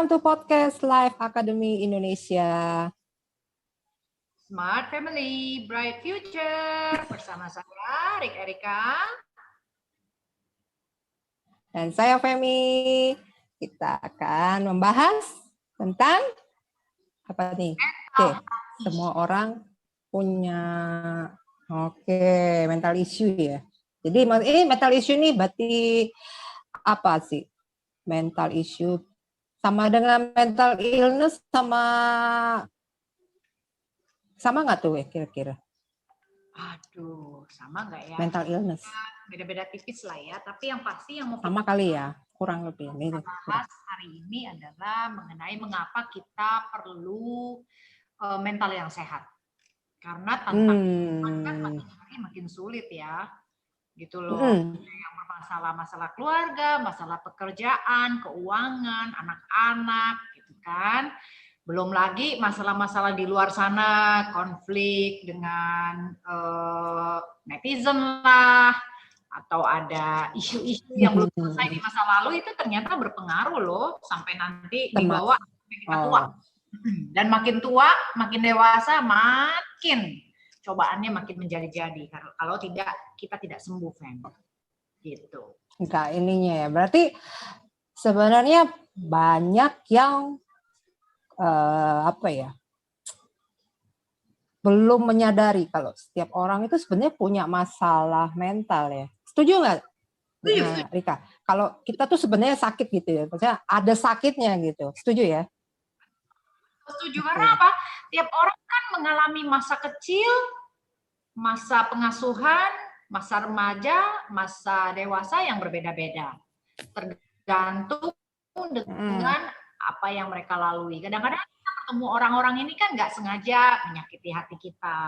Welcome to podcast Live Academy Indonesia. Smart Family, Bright Future. Bersama saya, Rik Erika. Dan saya Femi. Kita akan membahas tentang apa nih? Oke, semua orang punya mental issue ya. Jadi mental issue ini berarti apa sih? Mental issue sama dengan mental illness sama nggak tuh kira-kira? Aduh, sama nggak ya? Mental illness. Beda-beda tipis lah ya. Tapi yang pasti yang mau sama kali ya, kurang lebih. Kita bahas hari ini adalah mengenai mengapa kita perlu mental yang sehat. Karena tantangan kan makin hari makin sulit ya. Gitu loh. Yang bermasalah keluarga, masalah pekerjaan, keuangan, anak-anak gitu kan. Belum lagi masalah-masalah di luar sana, konflik dengan netizen lah, atau ada isu-isu yang belum selesai di masa lalu, itu ternyata berpengaruh loh sampai nanti dibawa kita tua. Dan makin tua, makin dewasa, makin cobaannya makin menjadi-jadi. Kalau tidak, kita tidak sembuh, Fen. Gitu. Enggak ininya ya. Berarti sebenarnya banyak yang belum menyadari kalau setiap orang itu sebenarnya punya masalah mental ya. Setuju nggak, Rika? Kalau kita tuh sebenarnya sakit gitu ya, maksudnya ada sakitnya gitu. Setuju ya? Setuju, karena apa? Tiap orang kan mengalami masa kecil, masa pengasuhan, masa remaja, masa dewasa yang berbeda-beda. Tergantung dengan apa yang mereka lalui. Kadang-kadang kita ketemu orang-orang ini kan nggak sengaja menyakiti hati kita,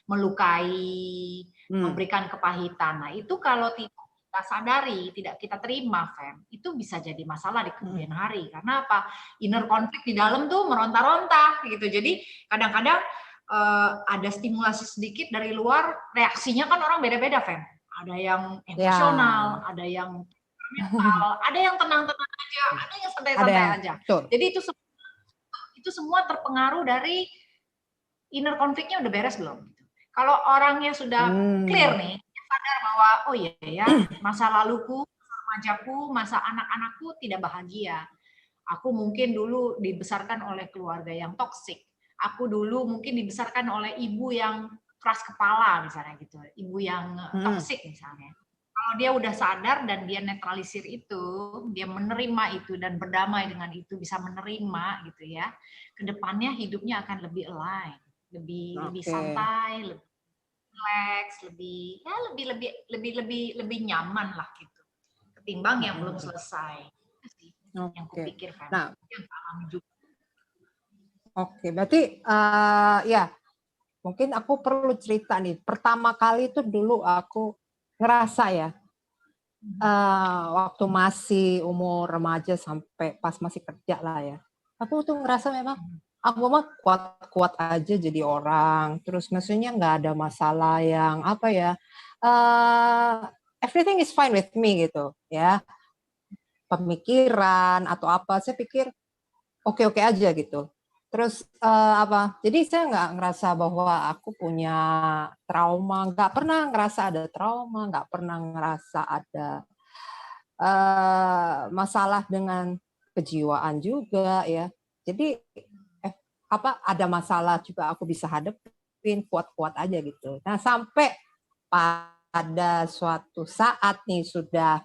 melukai, memberikan kepahitan. Nah itu kalau tidak kita sadari, tidak kita terima, Fem, itu bisa jadi masalah di kemudian hari. Karena apa? Inner konflik di dalam tuh meronta-ronta gitu. Jadi kadang-kadang ada stimulasi sedikit dari luar, reaksinya kan orang beda-beda, Fem. Ada yang emosional, ada yang mental, ada yang tenang-tenang aja, ada yang santai-santai aja. Jadi itu semua terpengaruh dari inner konfliknya udah beres belum? Kalau orangnya sudah clear nih, sadar bahwa oh iya ya, masa laluku, masa remajaku, masa anak-anakku tidak bahagia. Aku mungkin dulu dibesarkan oleh keluarga yang toksik. Aku dulu mungkin dibesarkan oleh ibu yang keras kepala misalnya gitu, ibu yang toksik misalnya. Kalau dia udah sadar dan dia netralisir itu, dia menerima itu dan berdamai dengan itu, bisa menerima gitu ya, kedepannya hidupnya akan lebih align, lebih santai, lebih relax, lebih nyaman lah gitu, ketimbang yang belum selesai. Itu sih yang kupikir kan. Nah, yang alami juga. Berarti ya mungkin aku perlu cerita nih. Pertama kali itu dulu aku ngerasa ya, waktu masih umur remaja sampai pas masih kerja lah ya. Aku tuh ngerasa memang aku mah kuat-kuat aja jadi orang. Terus maksudnya nggak ada masalah yang apa ya. Everything is fine with me gitu ya. Pemikiran atau apa, saya pikir oke-oke aja gitu. Terus jadi saya nggak ngerasa bahwa aku punya trauma, nggak pernah ngerasa ada trauma, nggak pernah ngerasa ada masalah dengan kejiwaan juga ya. Jadi ada masalah juga aku bisa hadepin, kuat-kuat aja gitu. Nah sampai pada suatu saat nih sudah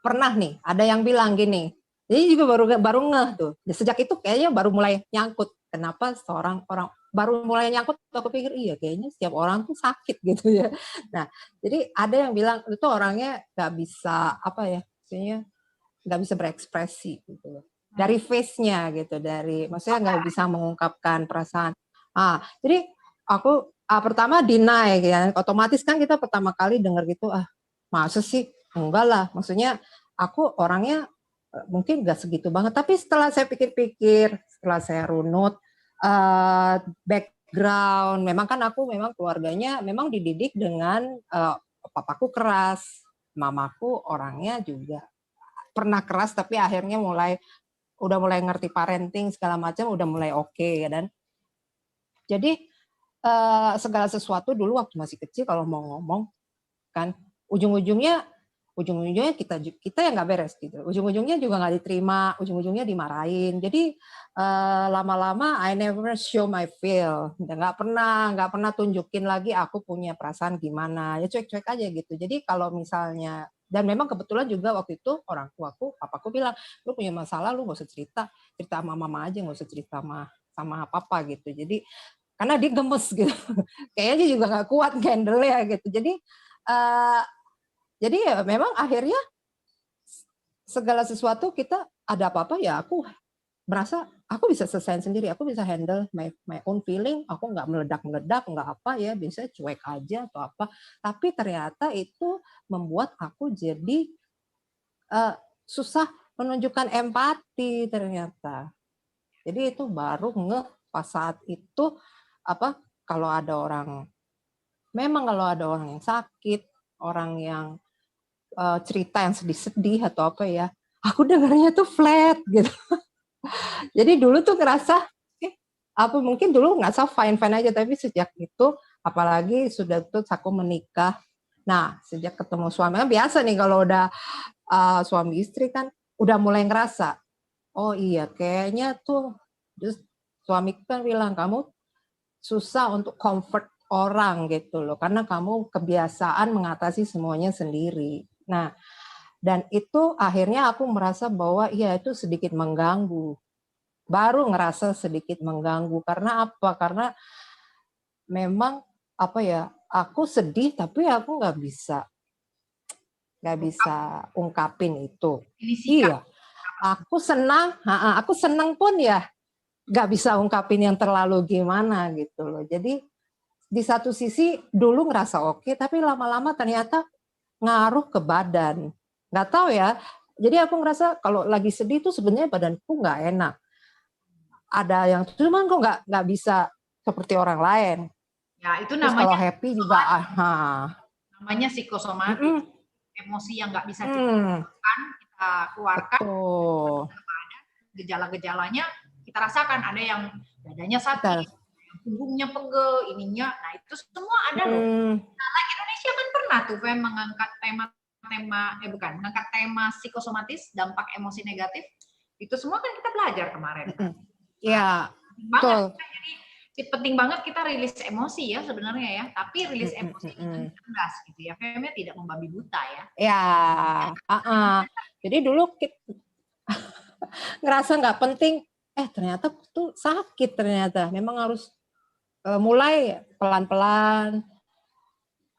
pernah nih ada yang bilang gini. Jadi juga baru ngeh tuh. Sejak itu kayaknya baru mulai nyangkut. Kenapa seorang orang baru mulai nyangkut? Aku pikir iya kayaknya setiap orang tuh sakit gitu ya. Nah, jadi ada yang bilang itu orangnya nggak bisa maksudnya nggak bisa berekspresi gitu. Dari face-nya gitu, maksudnya nggak bisa mengungkapkan perasaan. Jadi aku pertama deny ya. Otomatis kan kita pertama kali dengar gitu masa sih? Enggak lah. Maksudnya aku orangnya mungkin nggak segitu banget, tapi setelah saya pikir-pikir, setelah saya runut background, memang kan aku memang keluarganya memang dididik dengan papaku keras, mamaku orangnya juga pernah keras tapi akhirnya udah mulai ngerti parenting segala macam, udah mulai oke ya. Dan jadi segala sesuatu dulu waktu masih kecil kalau mau ngomong kan ujung-ujungnya kita yang nggak beres gitu. Ujung-ujungnya juga nggak diterima, ujung-ujungnya dimarahin. Jadi lama-lama I never show my feel. Nggak pernah tunjukin lagi aku punya perasaan gimana. Ya cuek-cuek aja gitu. Jadi kalau misalnya, dan memang kebetulan juga waktu itu orang tuaku, papaku bilang, lu punya masalah lu nggak usah cerita sama mama aja, nggak usah cerita sama papa gitu. Jadi karena dia gemes gitu, kayaknya juga nggak kuat handle ya gitu. Jadi ya memang akhirnya segala sesuatu kita ada apa-apa ya aku merasa aku bisa selesaiin sendiri, aku bisa handle my own feeling, aku nggak meledak-meledak, nggak apa ya, biasanya cuek aja atau apa. Tapi ternyata itu membuat aku jadi susah menunjukkan empati ternyata. Jadi itu baru ngeh pas saat itu apa kalau ada orang yang sakit, orang yang cerita yang sedih-sedih atau apa ya, aku dengarnya tuh flat gitu. Jadi dulu tuh ngerasa apa mungkin dulu ngerasa fine aja, tapi sejak itu apalagi sudah tuh aku menikah. Nah, sejak ketemu suami kan biasa nih kalau udah suami istri kan udah mulai ngerasa, oh iya kayaknya tuh just suamiku kan bilang kamu susah untuk comfort orang gitu loh, karena kamu kebiasaan mengatasi semuanya sendiri. Nah, dan itu akhirnya aku merasa bahwa ya itu sedikit mengganggu. Baru ngerasa sedikit mengganggu. Karena apa? Karena memang apa ya, aku sedih tapi aku nggak bisa ungkapin itu. Iya, aku senang pun ya nggak bisa ungkapin yang terlalu gimana gitu loh. Jadi di satu sisi dulu ngerasa oke, tapi lama-lama ternyata ngaruh ke badan. Nggak tahu ya. Jadi aku ngerasa kalau lagi sedih tuh sebenarnya badanku nggak enak. Ada yang cuman kok nggak bisa seperti orang lain. Ya, itu Terus kalau namanya happy juga. psikosomatis. Emosi yang nggak bisa kita keluarkan. Betul. Gejala-gejalanya kita rasakan, ada yang dadanya sakit, punggungnya pegel, ininya, nah itu semua ada loh. Nah, Indonesia kan pernah tuh mengangkat mengangkat tema psikosomatis, dampak emosi negatif, itu semua kan kita belajar kemarin. Iya, betul. Jadi penting banget kita rilis emosi ya sebenarnya ya, tapi rilis emosi dengan cerdas gitu ya, Femnya tidak membabi buta ya. Ya, jadi dulu kita ngerasa nggak penting, ternyata tuh sakit ternyata, memang harus mulai pelan-pelan.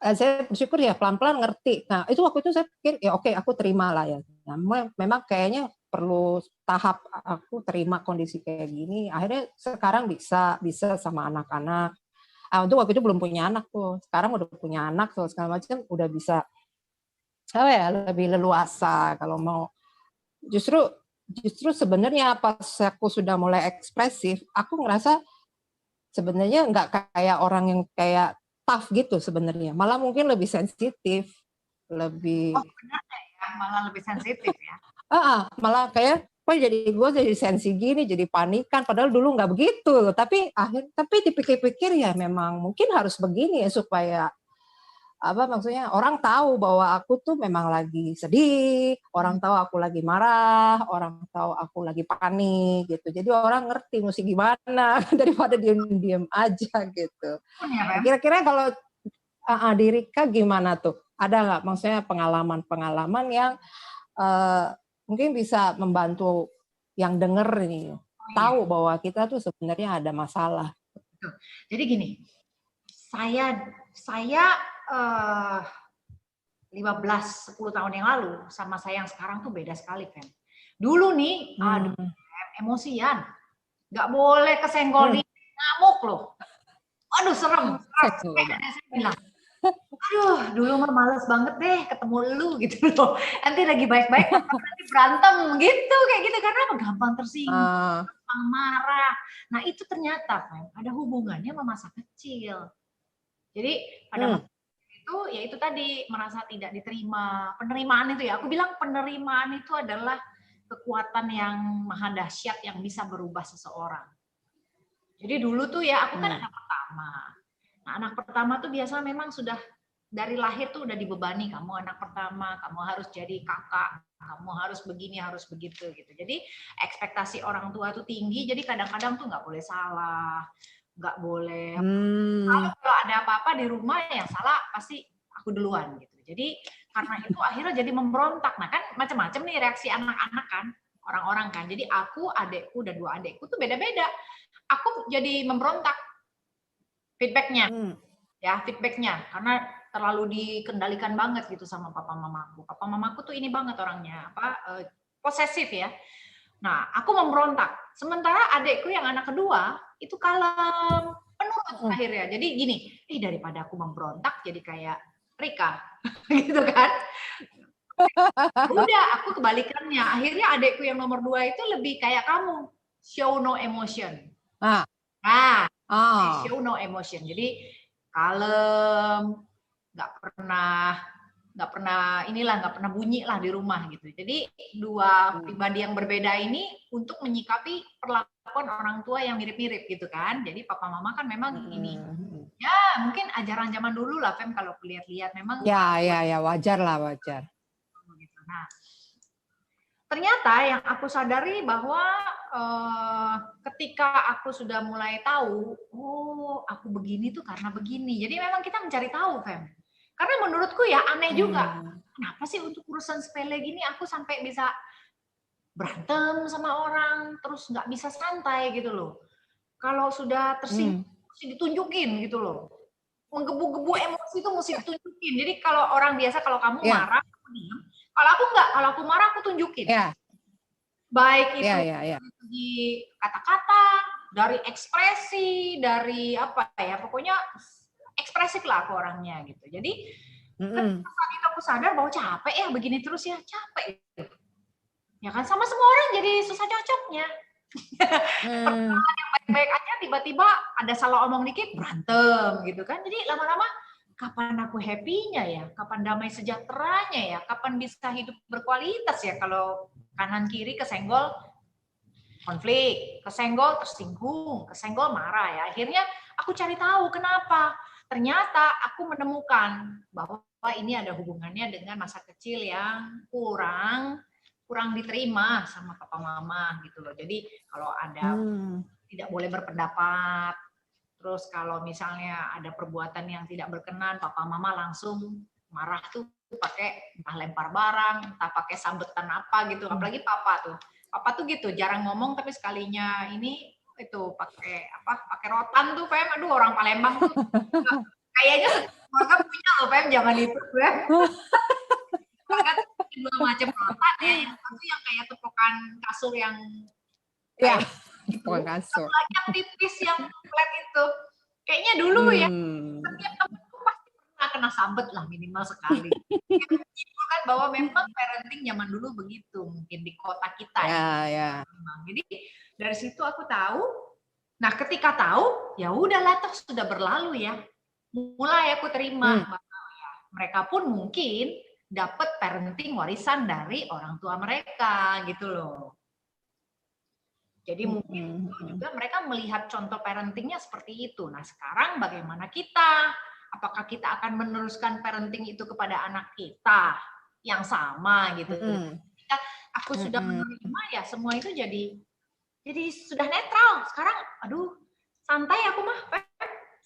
Saya bersyukur ya pelan-pelan ngerti. Nah itu waktu itu saya pikir ya oke aku terima lah ya. Nah, memang kayaknya perlu tahap aku terima kondisi kayak gini. Akhirnya sekarang bisa sama anak-anak. Untuk waktu itu belum punya anak tuh. Sekarang udah punya anak tuh segala macam udah bisa lebih leluasa kalau mau. Justru sebenarnya pas aku sudah mulai ekspresif, aku ngerasa sebenarnya nggak kayak orang yang kayak tough gitu sebenarnya, malah mungkin lebih sensitif, lebih. Oh benar ya, malah lebih sensitif ya. Malah kayak kok gue jadi sensi gini, jadi panikan, padahal dulu nggak begitu. Tapi dipikir-pikir ya memang mungkin harus begini ya supaya maksudnya orang tahu bahwa aku tuh memang lagi sedih, orang tahu aku lagi marah, orang tahu aku lagi panik gitu. Jadi orang ngerti mesti gimana daripada diem aja gitu. Kira-kira kalau di Rika gimana tuh? Ada nggak maksudnya pengalaman yang mungkin bisa membantu yang denger nih tahu bahwa kita tuh sebenarnya ada masalah. Jadi gini, saya 10 tahun yang lalu sama saya yang sekarang tuh beda sekali, Fen. Dulu nih, emosian, nggak boleh kesenggol di ngamuk loh. Aduh serem. Saya bilang, aduh dulu mah males banget deh ketemu lu gitu loh. Nanti lagi baik-baik, nanti berantem gitu kayak gitu karena gampang tersinggung, gampang marah. Nah itu ternyata kan ada hubungannya sama masa kecil. Jadi pada masa itu ya itu tadi merasa tidak diterima. Penerimaan itu ya, aku bilang penerimaan itu adalah kekuatan yang maha dahsyat yang bisa berubah seseorang. Jadi dulu tuh ya aku kan anak pertama. Nah, anak pertama tuh biasa memang sudah dari lahir tuh udah dibebani, kamu anak pertama, kamu harus jadi kakak, kamu harus begini, harus begitu gitu. Jadi ekspektasi orang tua tuh tinggi, jadi kadang-kadang tuh nggak boleh salah, nggak boleh. Kalau ada apa-apa di rumah yang salah pasti aku duluan gitu. Jadi karena itu akhirnya jadi memberontak. Nah kan macam-macam nih reaksi anak-anak kan, orang-orang kan. Jadi aku, adekku dan 2 adekku tuh beda-beda. Aku jadi memberontak feedbacknya, ya feedbacknya karena terlalu dikendalikan banget gitu sama papa mamaku. Papa mamaku tuh ini banget orangnya posesif ya. Nah aku memberontak. Sementara adekku yang anak kedua itu kalem, penurut akhirnya. Jadi gini, daripada aku memberontak jadi kayak Rika, gitu kan? Udah aku kebalikannya. Akhirnya adekku yang nomor 2 itu lebih kayak kamu, show no emotion. Nah, show no emotion. Jadi kalem, nggak pernah bunyi lah di rumah gitu. Jadi 2 pribadi yang berbeda ini untuk menyikapi perlakuan orang tua yang mirip-mirip gitu kan. Jadi papa mama kan memang ini. Ya mungkin ajaran zaman dulu lah Fem kalau lihat-lihat memang. Ya wajar lah wajar. Nah, ternyata yang aku sadari bahwa ketika aku sudah mulai tahu, oh aku begini tuh karena begini. Jadi memang kita mencari tahu, Fem. Karena menurutku ya aneh juga. Kenapa sih untuk urusan sepele gini aku sampai bisa berantem sama orang, terus nggak bisa santai gitu loh. Kalau sudah tersinggung, mesti ditunjukin gitu loh. Menggebu-gebu emosi itu mesti ditunjukin. Jadi kalau orang biasa, kalau kamu marah, kamu diam. Kalau aku enggak, kalau aku marah aku tunjukin. Baik itu di kata-kata, dari ekspresi, dari apa ya, pokoknya ekspresif lah aku orangnya gitu. Jadi saat itu aku sadar bahwa capek ya begini terus ya, capek. Ya kan sama semua orang jadi susah cocoknya. Perkenalan yang baik-baik aja tiba-tiba ada salah omong dikit berantem gitu kan. Jadi lama-lama kapan aku happy-nya ya? Kapan damai sejahteranya ya? Kapan bisa hidup berkualitas ya kalau kanan kiri kesenggol konflik, kesenggol tersinggung, kesenggol marah ya. Akhirnya aku cari tahu kenapa. Ternyata aku menemukan bahwa ini ada hubungannya dengan masa kecil yang kurang diterima sama papa mama gitu loh. Jadi kalau ada tidak boleh berpendapat, terus kalau misalnya ada perbuatan yang tidak berkenan, papa mama langsung marah tuh pakai entah lempar barang, entah pakai sambetan apa gitu. Apalagi papa tuh gitu, jarang ngomong tapi sekalinya ini itu pakai rotan tuh, Fem. Aduh orang Palembang tuh kayaknya keluarga punya loh, Fem. Jangan itu, Fem. Keluarga dua macam rotan ya, yang satu yang kayak tepukan kasur yang tepukan kasur. Lagi yang tipis yang flat itu. Kayaknya dulu ya setiap temen tuh pasti pernah kena sambet lah minimal sekali. Itu kan bahwa memang parenting zaman dulu begitu, mungkin di kota kita ya. Jadi dari situ aku tahu. Nah ketika tahu, ya udahlah toh sudah berlalu ya. Mulai aku terima mereka pun mungkin dapat parenting warisan dari orang tua mereka gitu loh. Jadi mungkin juga mereka melihat contoh parentingnya seperti itu. Nah sekarang bagaimana kita? Apakah kita akan meneruskan parenting itu kepada anak kita yang sama gitu? Ketika aku sudah menerima ya semua itu jadi sudah netral. Sekarang aduh santai aku mah,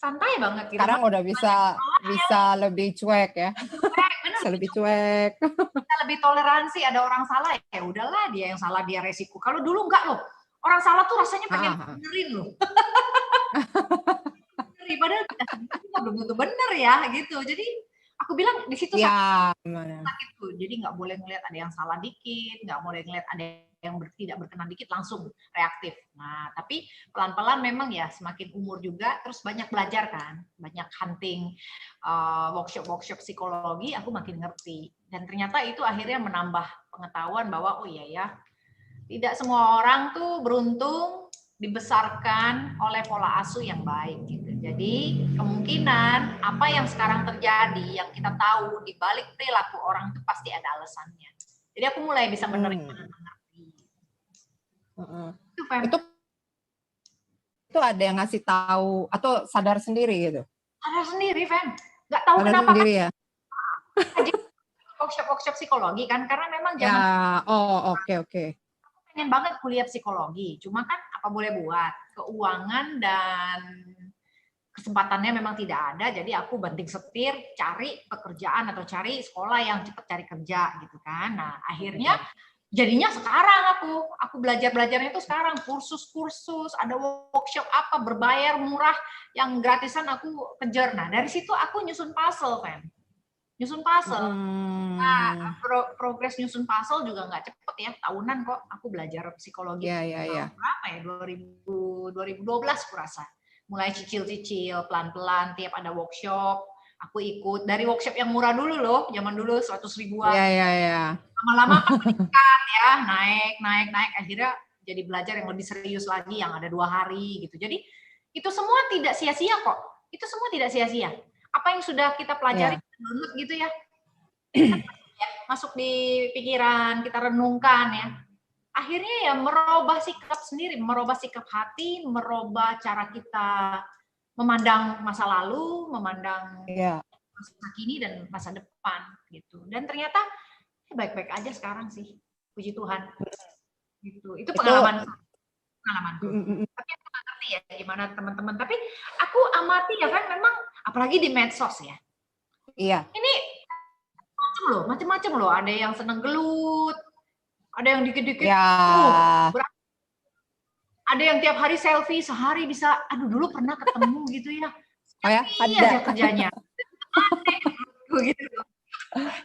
santai banget. Gitu. Sekarang udah bisa lebih cuek ya. Bisa lebih cuek. Kita lebih toleransi ada orang salah ya udahlah dia yang salah dia resiko. Kalau dulu enggak loh. Orang salah tuh rasanya pengen benerin loh. Padahal kita belum tentu bener ya gitu. Jadi aku bilang di situ sakit tuh. Jadi nggak boleh ngelihat ada yang salah dikit, nggak boleh ngelihat ada yang tidak berkenan dikit langsung reaktif. Nah tapi pelan-pelan memang ya semakin umur juga terus banyak belajar kan, banyak hunting workshop psikologi, aku makin ngerti. Dan ternyata itu akhirnya menambah pengetahuan bahwa oh iya ya. Tidak semua orang tuh beruntung dibesarkan oleh pola asuh yang baik gitu. Jadi kemungkinan apa yang sekarang terjadi, yang kita tahu di balik perilaku orang itu pasti ada alasannya. Jadi aku mulai bisa menerima dan mengerti. Itu Itu Fem. Itu ada yang ngasih tahu atau sadar sendiri gitu? Sadar sendiri, Fem. Nggak tahu Sadar kenapa sendiri kan. ya? Workshop psikologi kan, karena memang Ya, zaman oke. pengen banget kuliah psikologi. Cuma kan apa boleh buat, keuangan dan kesempatannya memang tidak ada, jadi aku banting setir cari pekerjaan atau cari sekolah yang cepat cari kerja gitu kan. Nah akhirnya jadinya sekarang aku belajarnya itu sekarang, kursus-kursus, ada workshop apa berbayar murah, yang gratisan aku kejar. Nah dari situ aku nyusun puzzle kan, Nah, progres nyusun puzzle juga nggak cepet ya, tahunan kok aku belajar psikologi. Ya. Berapa ya, 2012 kurasa. Mulai cicil-cicil, pelan-pelan, tiap ada workshop, aku ikut. Dari workshop yang murah dulu loh, zaman dulu 100 ribuan. Ya. Lama-lama kan meningkat ya, naik. Akhirnya jadi belajar yang lebih serius lagi, yang ada 2 hari gitu. Jadi itu semua tidak sia-sia kok. Itu semua tidak sia-sia. Apa yang sudah kita pelajari, download gitu ya, masuk di pikiran, kita renungkan ya. Akhirnya ya merubah sikap sendiri, merubah sikap hati, merubah cara kita memandang masa lalu, memandang masa kini dan masa depan gitu. Dan ternyata baik-baik aja sekarang sih, puji Tuhan. Gitu. Itu pengalamanku. Tapi aku nggak ngerti ya gimana teman-teman. Tapi aku amati ya kan, memang apalagi di medsos ya. Iya. Ini macam-macam loh. Ada yang seneng gelut, ada yang dikit-dikit. Ada yang tiap hari selfie, sehari bisa, aduh dulu pernah ketemu gitu ya. Ada aja kerjanya. Gitu.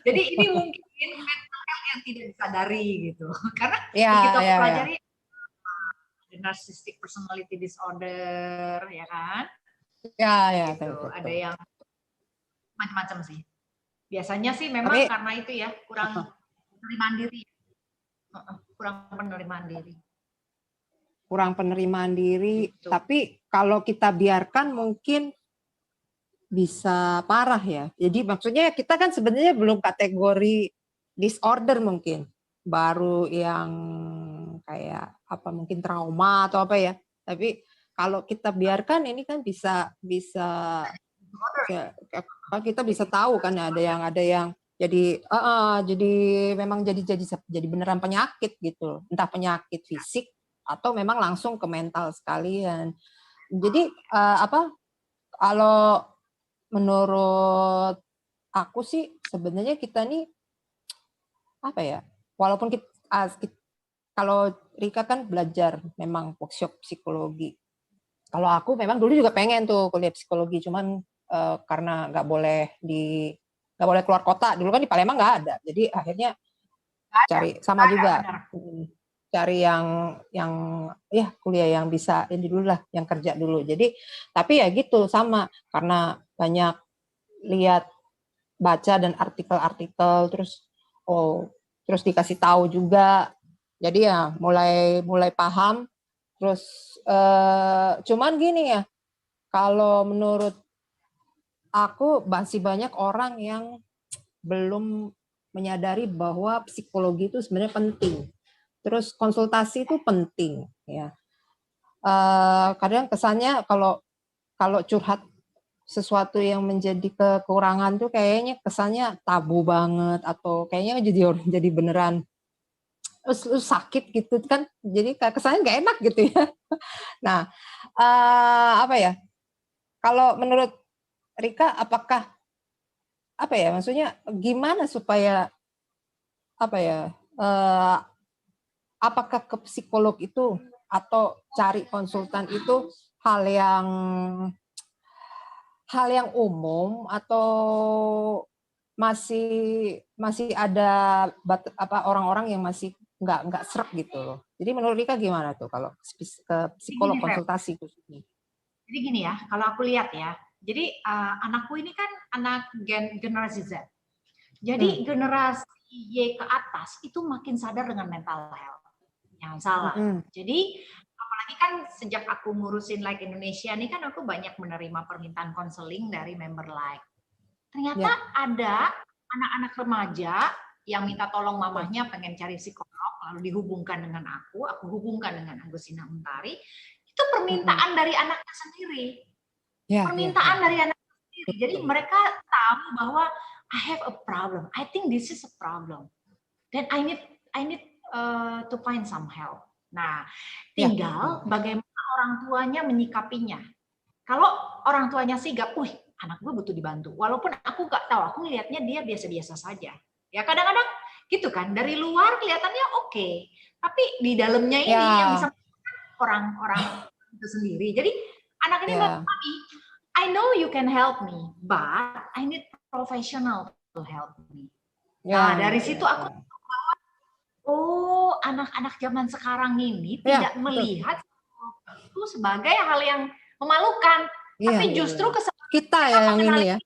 Jadi ini mungkin mental health yang tidak disadari gitu. Karena begitu aku pelajari narcissistic personality disorder, ya kan? Gitu. Ada yang macam-macam sih. Biasanya sih memang karena itu ya, kurang penerimaan diri. Kurang penerimaan diri. Gitu. Tapi kalau kita biarkan mungkin bisa parah ya. Jadi maksudnya kita kan sebenarnya belum kategori disorder mungkin. Baru yang kayak apa mungkin trauma atau apa ya. Tapi kalau kita biarkan ini kan bisa kita bisa tahu kan ada yang jadi memang jadi beneran penyakit gitu. Entah penyakit fisik atau memang langsung ke mental sekalian. Jadi kalau menurut aku sih sebenarnya kita nih apa ya, walaupun kita kalau Rika kan belajar memang workshop psikologi. Kalau aku memang dulu juga pengen tuh kuliah psikologi, cuman karena nggak boleh keluar kota. Dulu kan di Palembang nggak ada, jadi akhirnya cari sama juga. Cari yang ya kuliah yang bisa ini dulu lah, yang kerja dulu. Jadi tapi ya gitu sama, karena banyak lihat baca dan artikel-artikel terus dikasih tahu juga. Jadi ya mulai paham. Terus cuman gini ya, kalau menurut aku masih banyak orang yang belum menyadari bahwa psikologi itu sebenarnya penting. Terus konsultasi itu penting ya. Kadang kesannya kalau curhat sesuatu yang menjadi kekurangan tuh kayaknya kesannya tabu banget, atau kayaknya jadi beneran sakit gitu kan, jadi kesannya nggak enak gitu ya. Nah apa ya, kalau menurut Rika apakah apa ya, maksudnya gimana supaya apa ya, apakah ke psikolog itu atau cari konsultan itu hal yang umum atau masih ada orang-orang yang masih nggak srek gitu loh. Jadi menurut Rika gimana tuh kalau ke psikolog konsultasi khususnya? Jadi gini ya, kalau aku lihat ya, jadi anakku ini kan anak generasi Z. Jadi generasi Y ke atas itu makin sadar dengan mental health. Jangan salah. Jadi apalagi kan sejak aku ngurusin Like Indonesia nih kan aku banyak menerima permintaan konseling dari member Like. Ternyata ada anak-anak remaja yang minta tolong mamahnya pengen cari psikolog, lalu dihubungkan dengan aku hubungkan dengan Agustina Untari. Itu permintaan dari anaknya sendiri. Permintaan dari anaknya sendiri. Jadi mereka tahu bahwa I have a problem. I think this is a problem. Then I need to find some help. Nah, tinggal bagaimana orang tuanya menyikapinya. Kalau orang tuanya sigap, anak gue butuh dibantu. Walaupun aku nggak tahu, aku ngelihatnya dia biasa-biasa saja. Ya kadang-kadang gitu kan, dari luar kelihatannya oke, tapi di dalamnya ini yang bisa orang-orang itu sendiri. Jadi anak ini mami, I know you can help me, but I need professional to help me. Nah dari situ aku anak-anak zaman sekarang ini tidak melihat itu sebagai hal yang memalukan, tapi justru kita yang ini ya.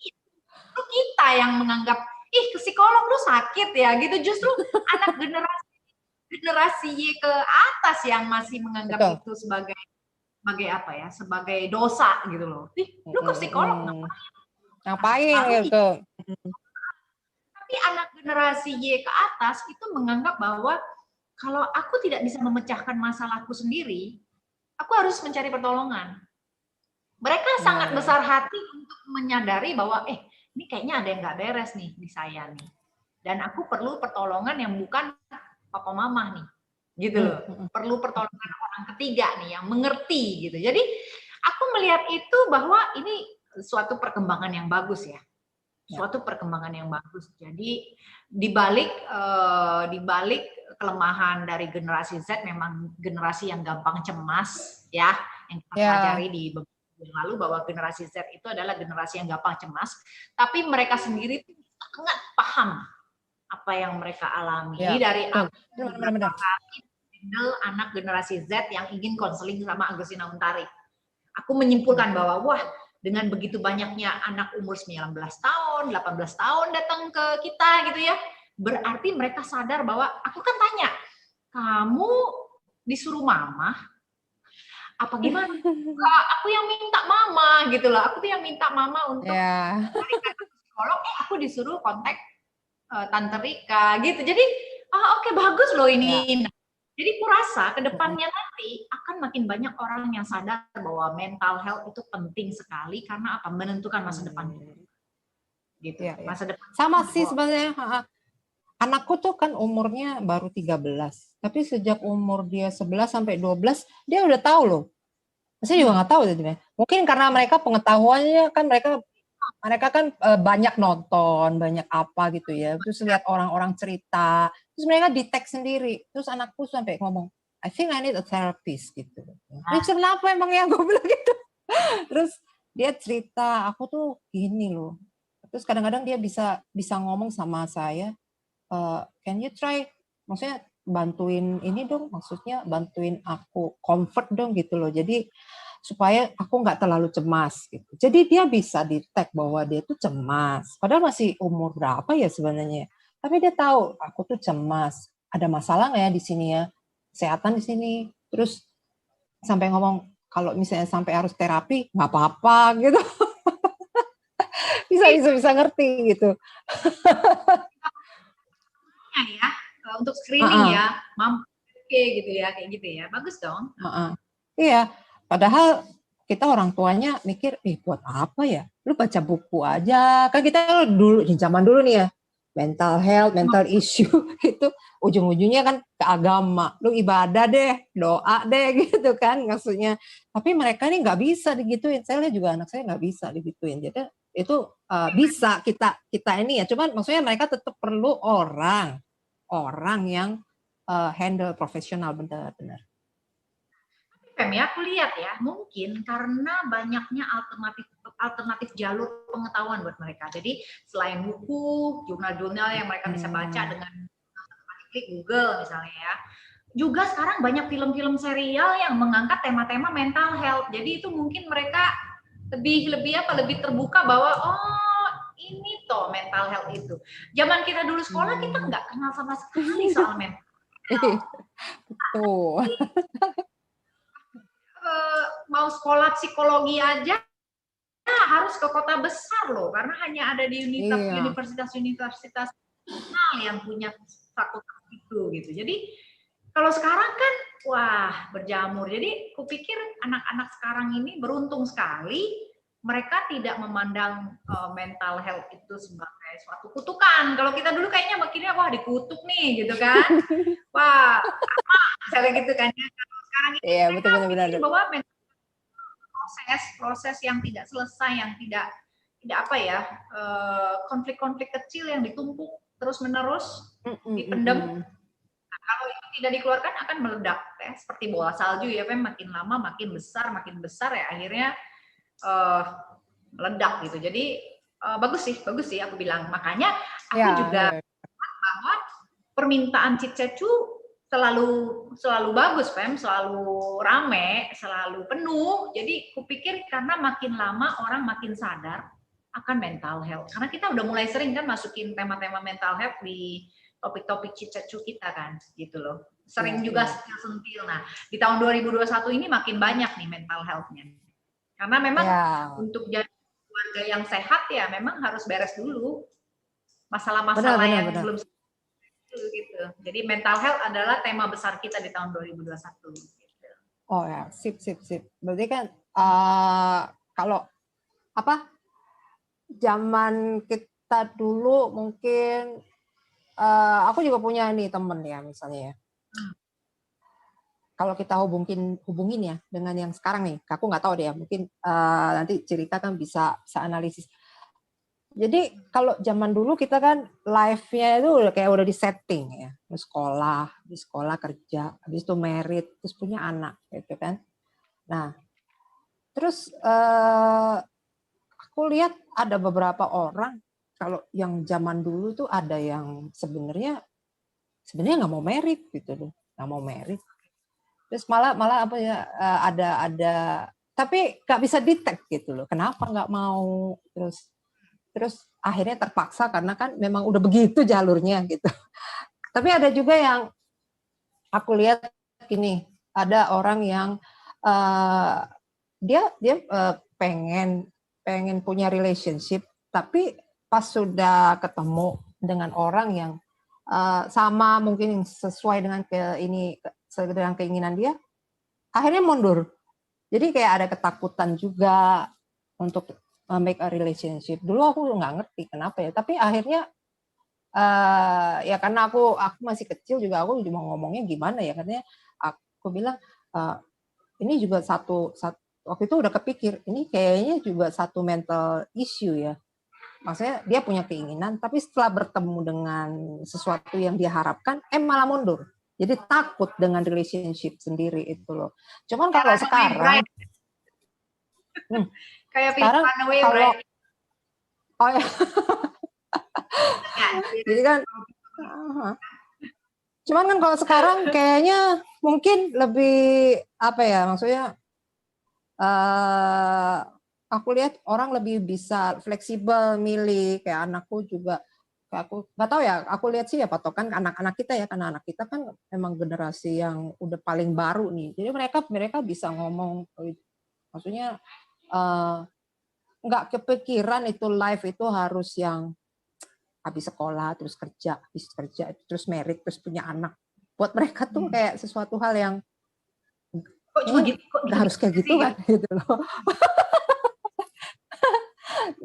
Itu kita yang menganggap ke psikolog lu sakit ya gitu. Justru anak generasi Y ke atas yang masih menganggap itu sebagai apa ya? Sebagai dosa gitu loh. Lu ke psikolog ngapain gitu. Tapi anak generasi Y ke atas itu menganggap bahwa kalau aku tidak bisa memecahkan masalahku sendiri, aku harus mencari pertolongan. Mereka sangat besar hati untuk menyadari bahwa ini kayaknya ada yang nggak beres nih di saya nih. Dan aku perlu pertolongan yang bukan papa mama nih. Gitu loh. Perlu pertolongan orang ketiga nih yang mengerti gitu. Jadi aku melihat itu bahwa ini suatu perkembangan yang bagus ya. Suatu perkembangan yang bagus. Jadi di balik kelemahan dari generasi Z memang generasi yang gampang cemas ya, yang kita pelajari di yang lalu bahwa generasi Z itu adalah generasi yang gampang cemas, tapi mereka sendiri sangat paham apa yang mereka alami. Ini dari anak generasi Z yang ingin konseling sama Agustina Untari. Aku menyimpulkan bahwa dengan begitu banyaknya anak umur 19 tahun, 18 tahun datang ke kita gitu ya, berarti mereka sadar bahwa aku kan tanya, kamu disuruh mama apa gimana? Enggak, aku yang minta mama gitu loh. Aku tuh yang minta mama untuk cari psikolog. Aku disuruh kontak Tante Rika gitu. Jadi oke, bagus loh ini. Jadi kurasa ke depannya nanti akan makin banyak orang yang sadar bahwa mental health itu penting sekali karena apa? Menentukan masa depan. Gitu. Masa depan. Sama sih sebenarnya. Anakku tuh kan umurnya baru 13, tapi sejak umur dia 11 sampai 12 dia udah tahu loh. Saya juga nggak tahu jadinya. Mungkin karena mereka pengetahuannya kan mereka kan banyak nonton, banyak apa gitu ya. Terus lihat orang-orang cerita, terus mereka detect sendiri. Terus anakku sampai ngomong, I think I need a therapist gitu. Kenapa emang ya, gue bilang gitu. Terus dia cerita, aku tuh gini loh. Terus kadang-kadang dia bisa ngomong sama saya, can you try, maksudnya bantuin ini dong, maksudnya bantuin aku comfort dong gitu loh. Jadi supaya aku nggak terlalu cemas gitu. Jadi dia bisa detect bahwa dia tuh cemas. Padahal masih umur berapa ya sebenarnya. Tapi dia tahu aku tuh cemas. Ada masalah nggak ya di sini ya? Kesehatan di sini. Terus sampai ngomong kalau misalnya sampai harus terapi nggak apa-apa gitu. bisa ngerti gitu. Ya untuk screening ya, mampu gitu ya, kayak gitu ya, bagus dong. Iya, padahal kita orang tuanya mikir, buat apa ya? Lu baca buku aja, kan kita dulu di zaman dulu nih ya, mental health, mental issue itu ujung-ujungnya kan ke agama, lu ibadah deh, doa deh gitu kan maksudnya. Tapi mereka nih nggak bisa digituin, saya lihat juga anak saya nggak bisa digituin. Jadi itu bisa kita ini ya, cuman maksudnya mereka tetap perlu orang yang handle profesional benar-benar. Ya, aku lihat ya, mungkin karena banyaknya alternatif jalur pengetahuan buat mereka. Jadi selain buku, jurnal-jurnal yang mereka bisa baca dengan klik Google misalnya ya, juga sekarang banyak film-film serial yang mengangkat tema-tema mental health. Jadi itu mungkin mereka lebih terbuka bahwa ini toh mental health itu. Zaman kita dulu sekolah kita nggak kenal sama sekali soal mental health. Tuh. Mau sekolah psikologi aja harus ke kota besar loh, karena hanya ada di Iya. universitas-universitas yang punya fakultas itu gitu. Jadi kalau sekarang kan wah berjamur. Jadi kupikir anak-anak sekarang ini beruntung sekali mereka tidak memandang mental health itu sebagai suatu kutukan. Kalau kita dulu kayaknya makanya wah dikutuk nih gitu kan. Wah, apa misalnya gitu kan ya. Kalau sekarang ini Iya, mereka betul betul benar. pikir bahwa proses yang tidak selesai, yang tidak apa ya, konflik-konflik kecil yang ditumpuk terus menerus dipendem. Nah, kalau itu tidak dikeluarkan akan meledak ya, seperti bola salju ya, makin lama makin besar ya akhirnya meledak gitu. Jadi bagus sih aku bilang. Makanya aku Ya, juga bahwa permintaan Cicecu selalu bagus, Pem, selalu rame, selalu penuh. Jadi kupikir karena makin lama orang makin sadar akan mental health. Karena kita udah mulai sering kan masukin tema-tema mental health di topik-topik Cicecu kita kan, gitu loh. Sering juga sentil. Nah, di tahun 2021 ini makin banyak nih mental health-nya. Karena memang untuk jadi keluarga yang sehat ya memang harus beres dulu masalah-masalah yang belum gitu. Jadi mental health adalah tema besar kita di tahun 2021. Gitu. Oh ya, sip. Berarti kan kalau apa zaman kita dulu mungkin aku juga punya nih temen ya misalnya ya. Kalau kita hubungin ya dengan yang sekarang nih, aku nggak tahu deh ya, mungkin nanti cerita kan bisa analisis. Jadi kalau zaman dulu kita kan live-nya itu kayak udah di setting ya, di sekolah kerja, habis itu married, terus punya anak gitu kan. Nah, terus aku lihat ada beberapa orang kalau yang zaman dulu tuh ada yang sebenarnya nggak mau married gitu loh, nggak mau married. Terus malah apa ya ada tapi nggak bisa detect gitu loh, kenapa nggak mau, terus akhirnya terpaksa karena kan memang udah begitu jalurnya gitu. Tapi ada juga yang aku lihat gini, ada orang yang dia pengen punya relationship, tapi pas sudah ketemu dengan orang yang sama mungkin sesuai dengan dengan keinginan dia, akhirnya mundur. Jadi kayak ada ketakutan juga untuk make a relationship. Dulu aku nggak ngerti kenapa ya, tapi akhirnya ya karena aku masih kecil juga, aku cuma ngomongnya gimana ya, karena aku bilang ini juga satu waktu itu udah kepikir, ini kayaknya juga satu mental issue ya. Maksudnya dia punya keinginan, tapi setelah bertemu dengan sesuatu yang dia harapkan, malah mundur. Jadi takut dengan relationship sendiri itu loh. Cuman kalau sekarang, kayak sekarang kalau oh ya, jadi kan, cuman kan kalau sekarang kayaknya mungkin lebih apa ya, maksudnya aku lihat orang lebih bisa fleksibel milih, kayak anakku juga. Aku nggak tahu ya, aku lihat sih ya patokan anak-anak kita ya, karena anak kita kan memang generasi yang udah paling baru nih. Jadi mereka bisa ngomong, maksudnya nggak kepikiran itu life itu harus yang habis sekolah terus kerja terus married terus punya anak. Buat mereka tuh kayak sesuatu hal yang kok cuma gitu, nggak harus kayak gitu kan gitu loh.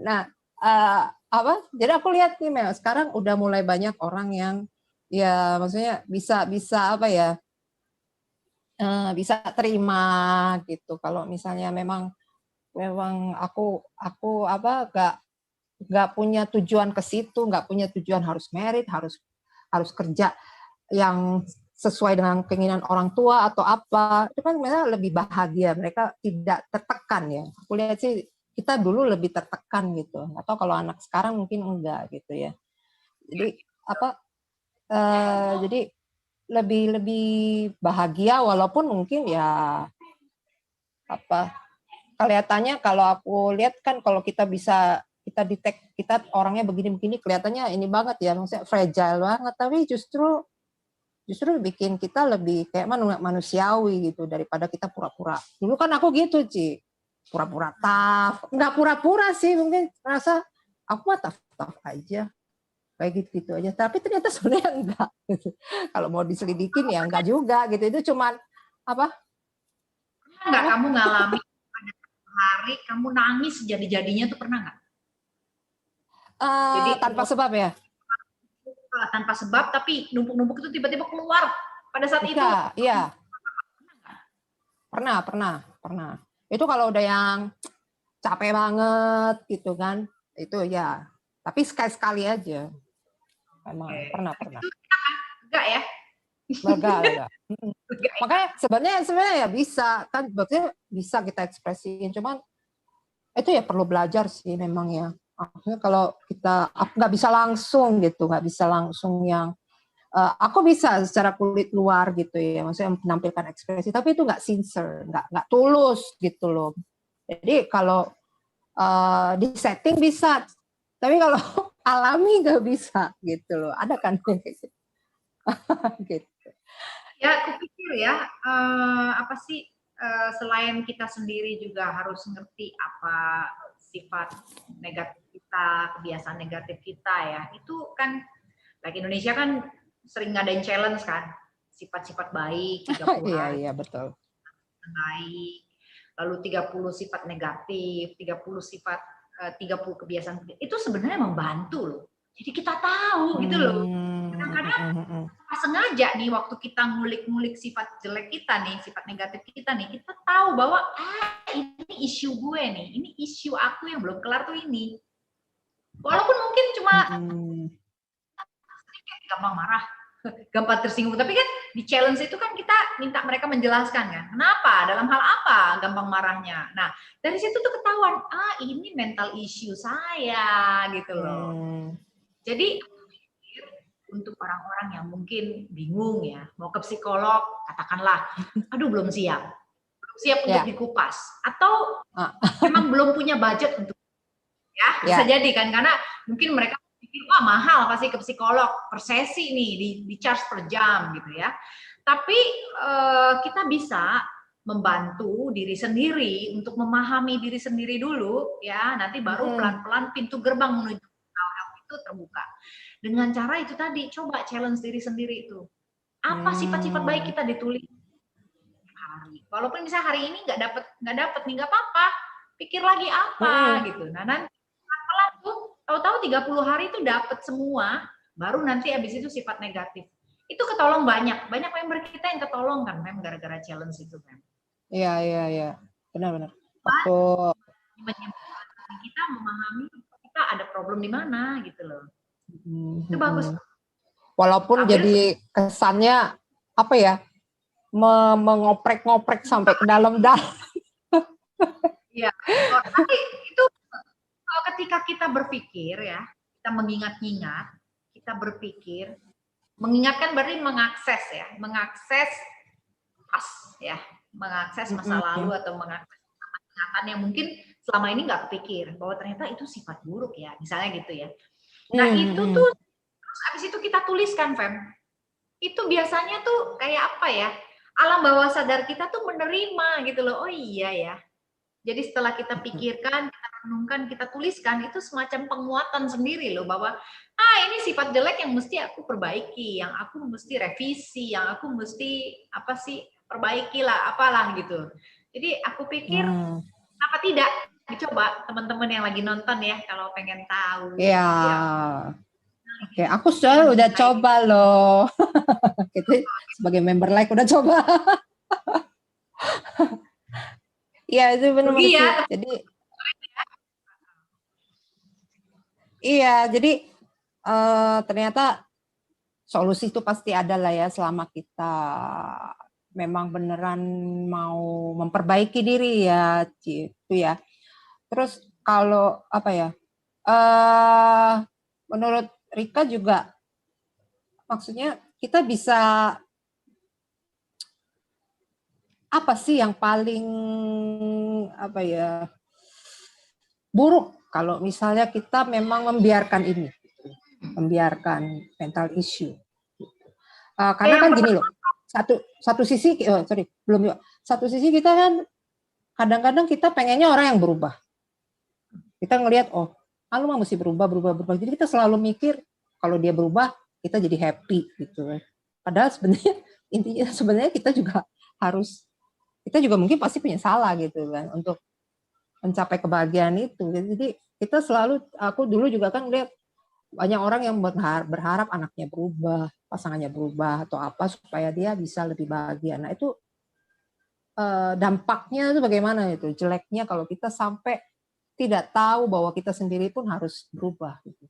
Nah, jadi aku lihat nih Mel, sekarang udah mulai banyak orang yang ya maksudnya bisa apa ya, bisa terima gitu kalau misalnya memang aku apa nggak punya tujuan ke situ, nggak punya tujuan harus merit, harus kerja yang sesuai dengan keinginan orang tua atau apa, itu kan mereka lebih bahagia, mereka tidak tertekan ya. Aku lihat sih kita dulu lebih tertekan gitu, atau kalau anak sekarang mungkin enggak gitu ya. Jadi apa? Jadi lebih bahagia, walaupun mungkin ya apa? Kelihatannya kalau aku lihat kan kalau kita bisa kita detect kita orangnya begini-begini kelihatannya ini banget ya, maksudnya fragile banget, tapi justru justru bikin kita lebih kayak manusiawi gitu daripada kita pura-pura. Dulu kan aku gitu, Ci. Pura-pura tough. Nggak pura-pura sih, mungkin merasa aku mah tough aja. Kayak gitu aja. Tapi ternyata sebenarnya enggak. Gitu. Kalau mau diselidikin ya enggak juga gitu. Itu cuman apa? Enggak kamu ngalami ada hari kamu nangis jadi-jadinya tuh pernah nggak? Jadi Tanpa sebab ya? tanpa sebab tapi numpuk-numpuk itu tiba-tiba keluar pada saat itu. Iya. Pernah. Itu kalau udah yang capek banget gitu kan, itu ya. Tapi sekali-sekali aja. Memang pernah. Enggak ya? Lega. Makanya sebenarnya ya bisa kan, berarti bisa kita ekspresiin. Cuman itu ya perlu belajar sih memang ya. Maksudnya kalau kita nggak bisa langsung gitu, nggak bisa langsung yang aku bisa secara kulit luar gitu ya, maksudnya menampilkan ekspresi, tapi itu nggak sincere, nggak tulus gitu loh. Jadi kalau di setting bisa, tapi kalau alami nggak bisa gitu loh. Ada kan kayak gitu. Gitu. Ya, aku pikir ya, apa sih selain kita sendiri juga harus ngerti apa sifat negatif kita, kebiasaan negatif kita ya. Itu kan, like Indonesia kan sering ngadain challenge kan, sifat-sifat baik 30 hari. Iya, betul. Baik, lalu 30 sifat negatif, 30 sifat 30 kebiasaan. Itu sebenarnya membantu loh. Jadi kita tahu gitu loh. Kadang-kadang sengaja nih waktu kita ngulik-ngulik sifat jelek kita nih, sifat negatif kita nih, kita tahu bahwa ini isu gue nih, ini isu aku yang belum kelar tuh ini. Walaupun mungkin cuma sedikit gampang marah, gampang tersinggung, tapi kan di challenge itu kan kita minta mereka menjelaskan kan, kenapa, dalam hal apa gampang marahnya. Nah, dari situ tuh ketahuan, ini mental issue saya gitu loh. Jadi untuk orang-orang yang mungkin bingung ya, mau ke psikolog, katakanlah, aduh belum siap untuk dikupas, atau memang belum punya budget untuk, ya bisa jadi kan, karena mungkin mereka pikir wah mahal pasti ke psikolog, per sesi nih di charge per jam gitu ya. Tapi kita bisa membantu diri sendiri untuk memahami diri sendiri dulu ya, nanti baru pelan-pelan pintu gerbang menuju hal-hal itu terbuka. Dengan cara itu tadi, coba challenge diri sendiri itu. Apa sifat-sifat baik kita ditulis hari. Walaupun misalnya hari ini nggak dapet nih, nggak apa-apa. Pikir lagi apa gitu. Nah nanti pelan-pelan tuh, tahu-tahu 30 hari itu dapet semua, baru nanti abis itu sifat negatif. Itu ketolong banyak member kita yang ketolong kan, mem gara-gara challenge itu kan. Iya. Benar. Menyembuhkan kita memahami kita ada problem di mana gitu loh. Itu bagus. Walaupun jadi kesannya apa ya, mengoprek-ngoprek sampai ke dalam-dalam. Iya, tapi itu ketika kita berpikir ya, kita mengingat-ingat, kita berpikir, mengingatkan berarti mengakses ya, mengakses masa lalu atau mengakses ingatan yang mungkin selama ini nggak kepikir bahwa ternyata itu sifat buruk ya, misalnya gitu ya. Nah itu tuh terus abis itu kita tuliskan, Fem. Itu biasanya tuh kayak apa ya? Alam bawah sadar kita tuh menerima gitu loh. Oh iya ya. Jadi setelah kita pikirkan, kita renungkan, kita tuliskan, itu semacam penguatan sendiri loh bahwa ini sifat jelek yang mesti aku perbaiki, yang aku mesti revisi, yang aku mesti apa sih perbaiki lah, apalah gitu. Jadi aku pikir kenapa tidak dicoba teman-teman yang lagi nonton ya kalau pengen tahu. Iya. Oke, aku udah coba loh. Gitu, sebagai member like udah coba. Iya, itu benar sih. Jadi jadi ternyata solusi itu pasti ada lah ya selama kita memang beneran mau memperbaiki diri ya, gitu ya. Terus kalau apa ya? Menurut Rika juga maksudnya kita bisa apa sih yang paling apa ya buruk kalau misalnya kita memang membiarkan ini, membiarkan mental issue. Karena kan gini loh, satu sisi, satu sisi kita kan kadang-kadang kita pengennya orang yang berubah. Kita ngelihat, oh, lu mah mesti berubah. Jadi kita selalu mikir kalau dia berubah, kita jadi happy gitu. Padahal sebenarnya intinya sebenarnya kita juga mungkin pasti punya salah gitu kan untuk mencapai kebahagiaan itu. Jadi kita selalu, aku dulu juga kan lihat banyak orang yang berharap anaknya berubah, pasangannya berubah atau apa supaya dia bisa lebih bahagia. Nah itu dampaknya itu bagaimana itu? Jeleknya kalau kita sampai tidak tahu bahwa kita sendiri pun harus berubah. Gitu.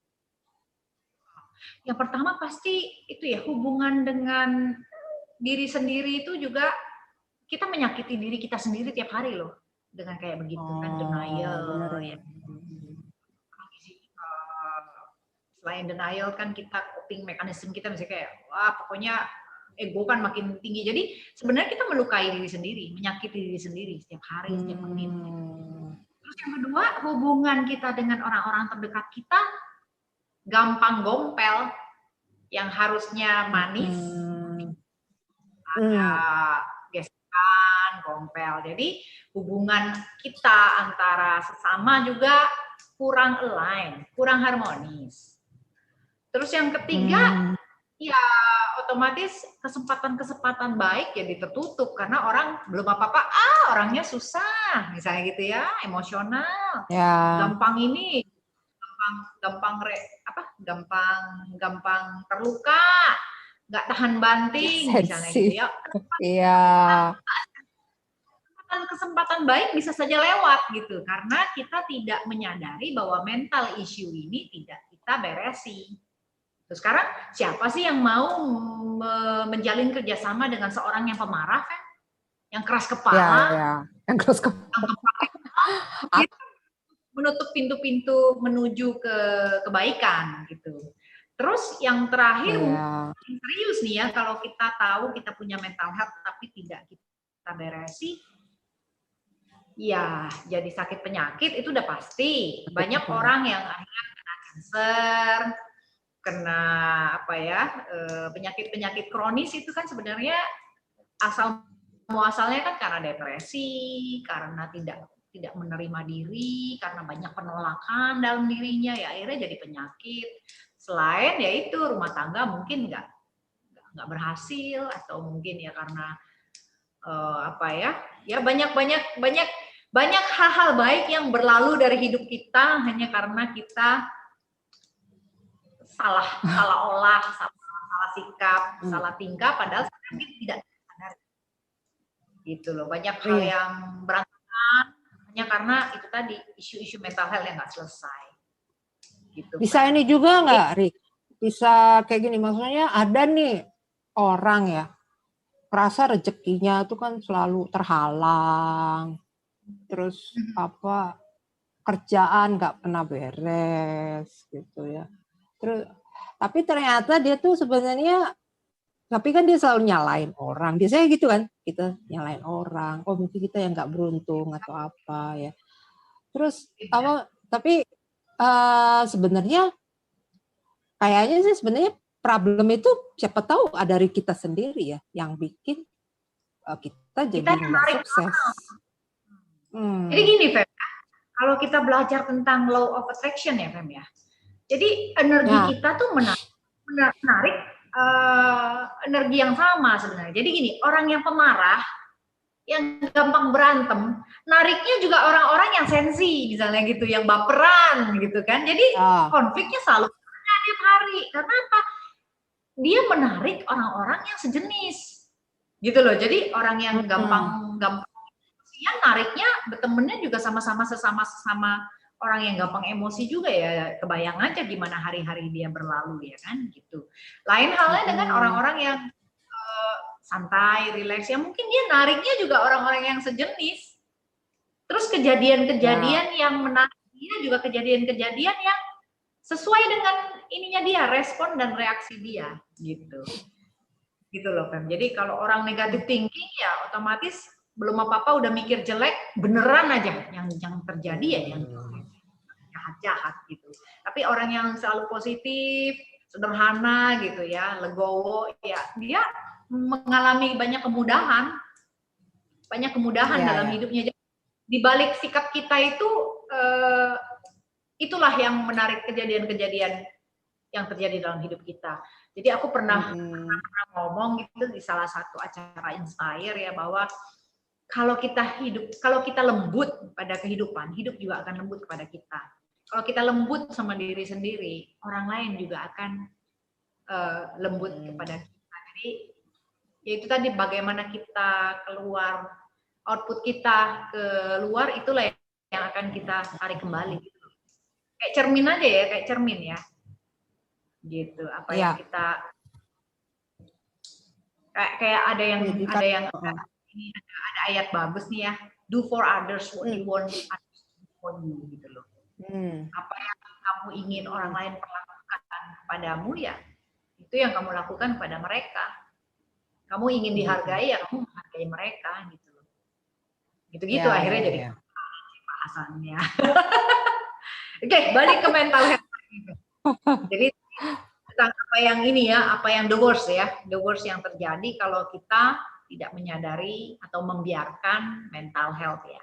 Yang pertama pasti itu ya, hubungan dengan diri sendiri itu juga kita menyakiti diri kita sendiri tiap hari loh dengan kayak begitu kan, denial. Bener. Ya. Selain denial kan kita coping mekanisme kita misalnya kayak wah pokoknya ego kan makin tinggi. Jadi sebenarnya kita melukai diri sendiri, menyakiti diri sendiri setiap hari, setiap menit. Terus yang kedua, hubungan kita dengan orang-orang terdekat kita gampang gompel, yang harusnya manis ada gesekan, gompel. Jadi hubungan kita antara sesama juga kurang align, kurang harmonis. Terus yang ketiga, ya otomatis kesempatan baik jadi tertutup karena orang belum apa-apa, orangnya susah, misalnya gitu ya, emosional, gampang ini, gampang terluka, nggak tahan banting, misalnya gitu ya. Iya. Kesempatan baik bisa saja lewat gitu karena kita tidak menyadari bahwa mental issue ini tidak kita beresi. Terus sekarang siapa sih yang mau menjalin kerjasama dengan seorang yang pemarah kan? Yang keras kepala, yang keras kepala, menutup pintu-pintu menuju ke kebaikan gitu. Terus yang terakhir serius nih ya, kalau kita tahu kita punya mental health tapi tidak kita beresi, ya jadi sakit penyakit itu udah pasti. Banyak orang yang akhirnya kena kanker, kena penyakit-penyakit kronis itu kan sebenarnya muasalnya kan karena depresi, karena tidak menerima diri, karena banyak penolakan dalam dirinya, ya akhirnya jadi penyakit. Selain ya itu rumah tangga mungkin nggak berhasil, atau mungkin ya karena banyak hal-hal baik yang berlalu dari hidup kita hanya karena kita salah olah, salah sikap, salah tingkah, padahal sebenarnya tidak sadar. Gitu loh, banyak hal yang berantakan hanya karena itu tadi isu-isu mental health yang nggak selesai. Gitu. Bisa ini juga nggak, Rik? Bisa kayak gini, maksudnya ada nih orang ya, merasa rezekinya itu kan selalu terhalang, terus kerjaan nggak pernah beres gitu ya. Terus tapi ternyata dia tuh sebenarnya, tapi kan dia selalu nyalain orang. Biasanya gitu kan, kita nyalain orang. Oh mungkin kita yang nggak beruntung atau apa ya. Terus tapi sebenarnya kayaknya sih sebenarnya problem itu siapa tahu dari kita sendiri ya yang bikin kita jadi nggak sukses. Jadi gini Fem, kalau kita belajar tentang law of attraction ya Fem ya, jadi energi kita tuh menarik energi yang sama sebenarnya. Jadi gini, orang yang pemarah, yang gampang berantem, nariknya juga orang-orang yang sensi, misalnya gitu, yang baperan gitu kan. Jadi konfliknya selalu ada tiap hari. Karena apa? Dia menarik orang-orang yang sejenis, gitu loh. Jadi orang yang gampang nariknya bertemannya juga sama-sama orang yang gampang emosi juga ya. Kebayang aja gimana hari-hari dia berlalu ya kan, gitu. Lain halnya dengan orang-orang yang santai, rileks, ya mungkin dia nariknya juga orang-orang yang sejenis. Terus kejadian-kejadian yang menarik dia juga kejadian-kejadian yang sesuai dengan ininya dia, respon dan reaksi dia, gitu. Gitu loh, Fem. Jadi kalau orang negatif thinking ya otomatis belum apa-apa udah mikir jelek, beneran aja yang terjadi ya yang jahat-jahat gitu. Tapi orang yang selalu positif, sederhana gitu ya, legowo ya, dia mengalami banyak kemudahan dalam hidupnya. Jadi, di balik sikap kita itu itulah yang menarik kejadian-kejadian yang terjadi dalam hidup kita. Jadi aku pernah ngomong gitu di salah satu acara Inspire ya, bahwa kalau kita lembut pada kehidupan, hidup juga akan lembut kepada kita. Kalau kita lembut sama diri sendiri, orang lain juga akan lembut kepada kita. Jadi ya itu tadi, bagaimana kita keluar, output kita keluar, itulah yang akan kita tarik kembali. Gitu. Kayak cermin aja ya, kayak cermin ya. Gitu. Apa yang kita kayak ada yang ini ada ayat bagus nih ya. Do for others what you want others to do for you, gitu loh. Apa yang kamu ingin orang lain perlakukan padamu, ya itu yang kamu lakukan pada mereka. Kamu ingin dihargai, ya kamu menghargai mereka, gitu loh. Gitu-gitu akhirnya jadi bahasannya. Oke, balik ke mental health. Jadi tentang apa yang ini ya, apa yang the worst yang terjadi kalau kita tidak menyadari atau membiarkan mental health ya.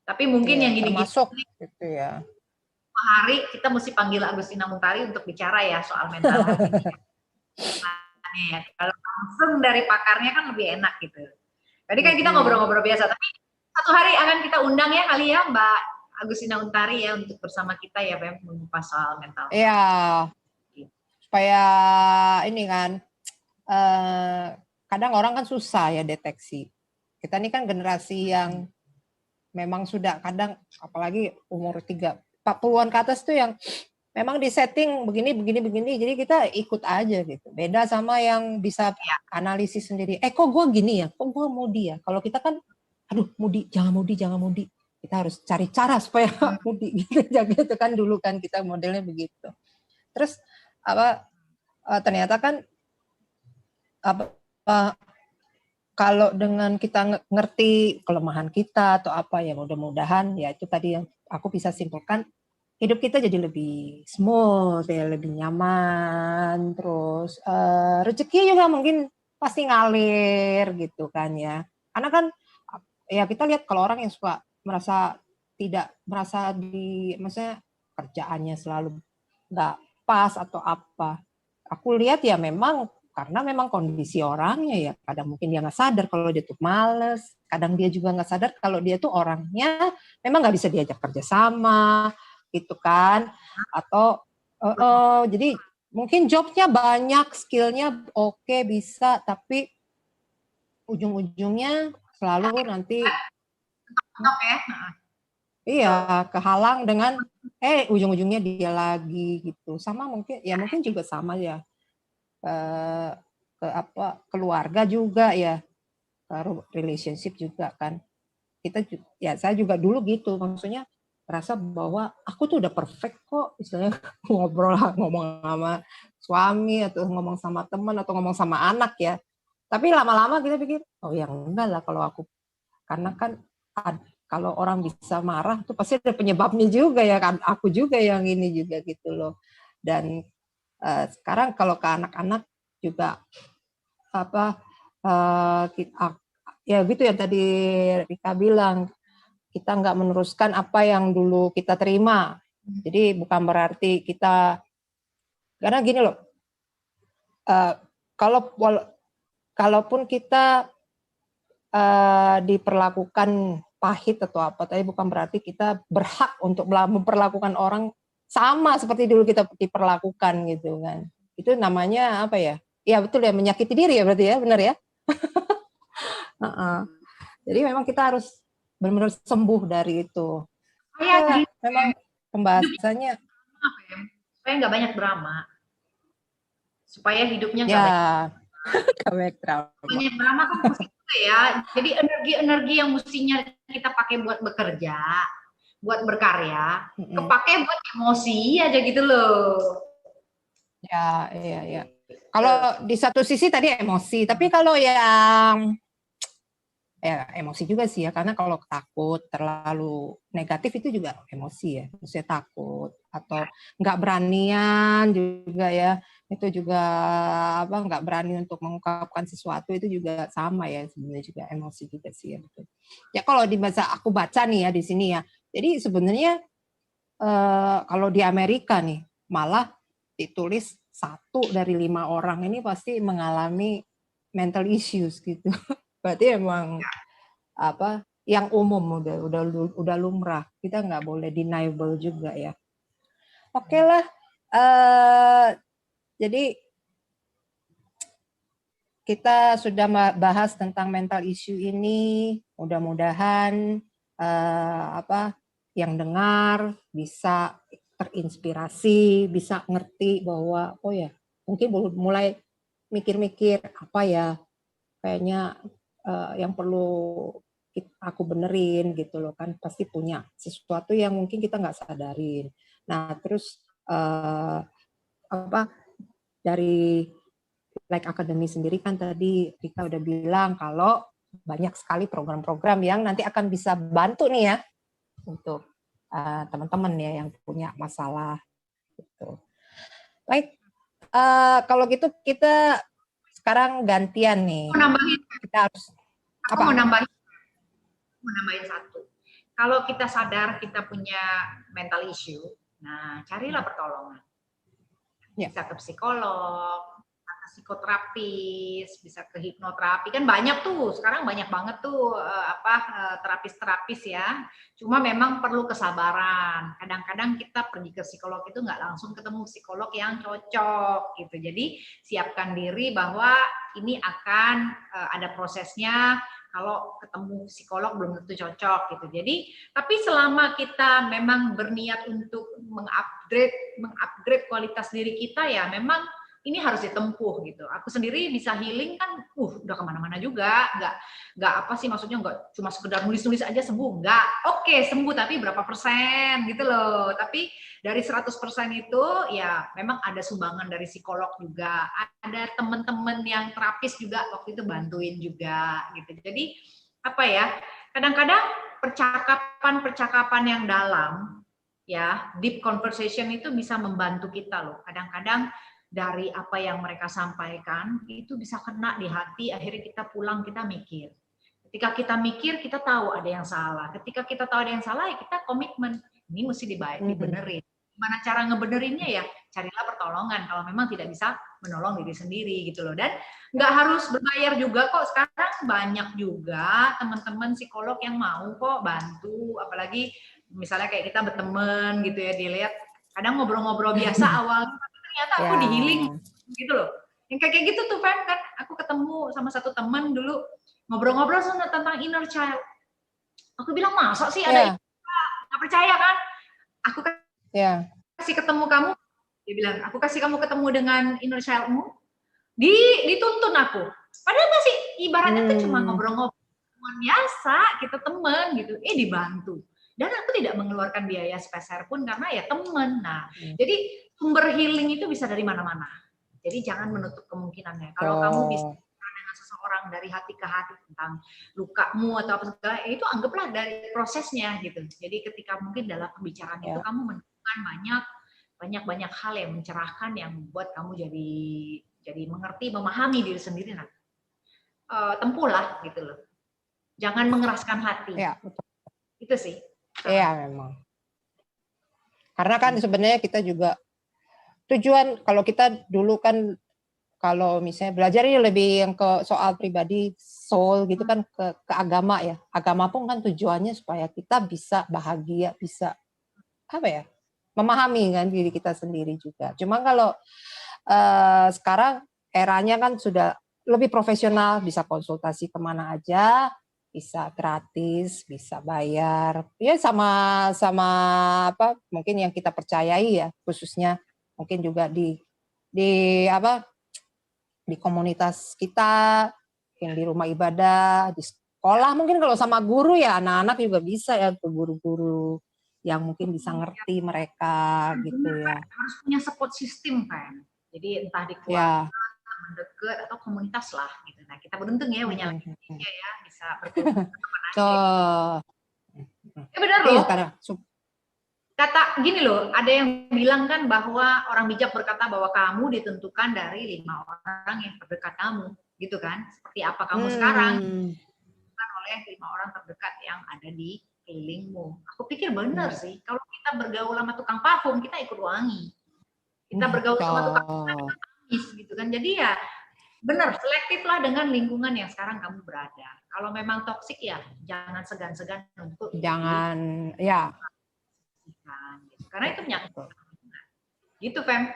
Tapi mungkin yang gini-gini gitu ya. Hari kita mesti panggil Agustina Muntari untuk bicara ya soal mental health ini. Nah, kalau langsung dari pakarnya kan lebih enak gitu. Tadi kan kita ngobrol-ngobrol biasa, tapi satu hari akan kita undang ya kali ya Mbak Agustina Muntari ya, untuk bersama kita ya Bem, mengupas soal mental health. Iya. Supaya ini kan kadang orang kan susah ya deteksi. Kita ini kan generasi yang memang sudah kadang, apalagi umur 40-an ke atas tuh, yang memang di setting begini, jadi kita ikut aja gitu. Beda sama yang bisa analisis sendiri. Kok gue gini ya? Kok gue mudi ya? Kalau kita kan, aduh mudi, jangan mudi. Kita harus cari cara supaya mudi gitu. Gitu kan dulu kan kita modelnya begitu. Terus ternyata kan kalau dengan kita ngerti kelemahan kita atau apa ya, mudah-mudahan ya itu tadi yang aku bisa simpulkan, hidup kita jadi lebih smooth ya, lebih nyaman, terus rezeki juga mungkin pasti ngalir gitu kan ya. Karena kan ya kita lihat kalau orang yang suka maksudnya kerjaannya selalu nggak pas atau apa, aku lihat ya memang karena memang kondisi orangnya ya, kadang mungkin dia nggak sadar kalau dia tuh males, kadang dia juga nggak sadar kalau dia tuh orangnya memang nggak bisa diajak kerja sama gitu kan, atau jadi mungkin jobnya banyak, skillnya oke, bisa, tapi ujung-ujungnya selalu nanti kehalang dengan ujung-ujungnya dia lagi gitu. Sama mungkin juga sama ya keluarga juga ya, relationship juga kan. Saya juga dulu gitu, maksudnya rasa bahwa aku tuh udah perfect kok, misalnya ngomong sama suami atau ngomong sama teman atau ngomong sama anak ya. Tapi lama-lama kita pikir, oh ya enggak lah kalau aku, karena kan kalau orang bisa marah tuh pasti ada penyebabnya juga ya kan, aku juga yang ini juga gitu loh. Dan sekarang kalau ke anak-anak juga ya gitu ya, tadi Rika bilang kita nggak meneruskan apa yang dulu kita terima. Jadi bukan berarti kita, karena gini loh, kalaupun kita diperlakukan pahit atau apa, tapi bukan berarti kita berhak untuk memperlakukan orang sama seperti dulu kita diperlakukan gitu kan. Itu namanya apa ya? Ya betul ya, menyakiti diri ya berarti ya, benar ya? Jadi memang kita harus benar-benar sembuh dari itu. Memang pembahasannya supaya nggak banyak drama, supaya hidupnya nggak banyak drama. Banyak drama kan musik ya. Jadi energi yang mestinya kita pakai buat bekerja, buat berkarya, kepake buat emosi aja gitu loh. Ya. Kalau di satu sisi tadi emosi, tapi kalau yang emosi juga sih ya, karena kalau takut terlalu negatif itu juga emosi ya, maksudnya takut atau nggak beranian juga ya. itu juga nggak berani untuk mengungkapkan sesuatu, itu juga sama ya, sebenarnya juga emosi juga sih ya, betul. Ya kalau di masa aku baca nih ya di sini ya, jadi sebenarnya kalau di Amerika nih malah ditulis 1 dari 5 orang ini pasti mengalami mental issues gitu. Berarti emang yang umum udah lumrah, kita nggak boleh deniable juga ya. Oke lah, jadi kita sudah bahas tentang mental issue ini. Mudah-mudahan yang dengar bisa terinspirasi, bisa ngerti bahwa oh ya mungkin mulai mikir-mikir apa ya kayaknya yang perlu aku benerin gitu loh, kan pasti punya sesuatu yang mungkin kita nggak sadarin. Nah terus dari Like Academy sendiri kan tadi Rika udah bilang kalau banyak sekali program-program yang nanti akan bisa bantu nih ya untuk teman-teman ya yang punya masalah gitu. Baik, kalau gitu kita sekarang gantian nih. Mau nambahin, kita harus aku mau nambahin satu. Kalau kita sadar kita punya mental issue, nah carilah pertolongan. Bisa ke psikolog, bisa ke psikoterapis, bisa ke hipnoterapi, kan banyak tuh, sekarang banyak banget tuh terapis-terapis ya. Cuma memang perlu kesabaran. Kadang-kadang kita pergi ke psikolog itu nggak langsung ketemu psikolog yang cocok gitu. Jadi siapkan diri bahwa ini akan ada prosesnya. Kalau ketemu psikolog belum tentu cocok gitu. Jadi, tapi selama kita memang berniat untuk mengupgrade kualitas diri kita ya, memang ini harus ditempuh gitu. Aku sendiri bisa healing kan, udah kemana-mana juga, nggak apa sih maksudnya nggak cuma sekedar nulis-nulis aja sembuh, nggak. Oke, sembuh tapi berapa persen gitu loh. Tapi dari 100% itu ya memang ada sumbangan dari psikolog juga, ada teman-teman yang terapis juga waktu itu bantuin juga gitu. Jadi apa ya? Kadang-kadang percakapan yang dalam ya, deep conversation itu bisa membantu kita loh. Kadang-kadang dari apa yang mereka sampaikan itu bisa kena di hati, akhirnya kita pulang kita mikir. Ketika kita mikir, kita tahu ada yang salah. Ketika kita tahu ada yang salah, ya kita komitmen. Ini mesti dibenerin. Gimana cara ngebenerinnya ya? Carilah pertolongan kalau memang tidak bisa menolong diri sendiri gitu loh. Dan nggak harus berbayar juga kok. Sekarang banyak juga teman-teman psikolog yang mau kok bantu. Apalagi misalnya kayak kita berteman gitu ya, dilihat kadang ngobrol-ngobrol biasa awalnya, tapi ternyata aku di-healing gitu loh. Yang kayak gitu tuh kan aku ketemu sama satu teman dulu ngobrol-ngobrol tentang inner child. Aku bilang masa sih ada nggak percaya kan? Aku kasih ketemu kamu, dia bilang aku kasih kamu ketemu dengan inner childmu, dituntun aku. Padahal masih ibaratnya tuh cuma ngobrol-ngobrol biasa, kita temen gitu, dibantu. Dan aku tidak mengeluarkan biaya sepeser pun karena ya temen. Nah, jadi sumber healing itu bisa dari mana-mana. Jadi jangan menutup kemungkinannya. Kalau kamu bisa dengan seseorang dari hati ke hati tentang lukamu atau apa segala, itu anggaplah dari prosesnya gitu. Jadi ketika mungkin dalam pembicaraan itu kamu menemukan banyak hal yang mencerahkan yang membuat kamu jadi mengerti, memahami diri sendiri. Nah, tempuhlah gitu loh. Jangan mengeraskan hati. Ya, betul. Itu sih. Iya memang. Karena kan sebenarnya kita juga tujuan kalau kita dulu kan kalau misalnya belajarnya lebih yang ke soal pribadi soul gitu kan ke agama ya. Agama pun kan tujuannya supaya kita bisa bahagia, bisa apa ya? Memahami kan diri kita sendiri juga. Cuma kalau sekarang eranya kan sudah lebih profesional, bisa konsultasi kemana aja, bisa gratis, bisa bayar, ya sama apa mungkin yang kita percayai ya, khususnya mungkin juga di komunitas kita, yang di rumah ibadah, di sekolah mungkin kalau sama guru ya anak-anak juga bisa ya ke guru-guru yang mungkin bisa ngerti mereka gitu ya. Harus punya support system kan. Jadi entah di keluarga, teman dekat atau komunitas lah gitu. Nah, kita beruntung ya punya ya bisa berkeluarga. Ya benar loh. kata gini loh, ada yang bilang kan bahwa orang bijak berkata bahwa kamu ditentukan dari 5 orang yang terdekat kamu, gitu kan? Seperti apa kamu sekarang, ditentukan oleh 5 orang terdekat yang ada di kelilingmu. Aku pikir benar sih, kalau kita bergaul sama tukang parfum, kita ikut wangi. Kita bergaul sama tukang manis, gitu kan? Jadi ya benar, selektiflah dengan lingkungan yang sekarang kamu berada. Kalau memang toksik ya jangan segan-segan untuk jangan ya. Gitu. Karena itu menyangkut gitu, Fem.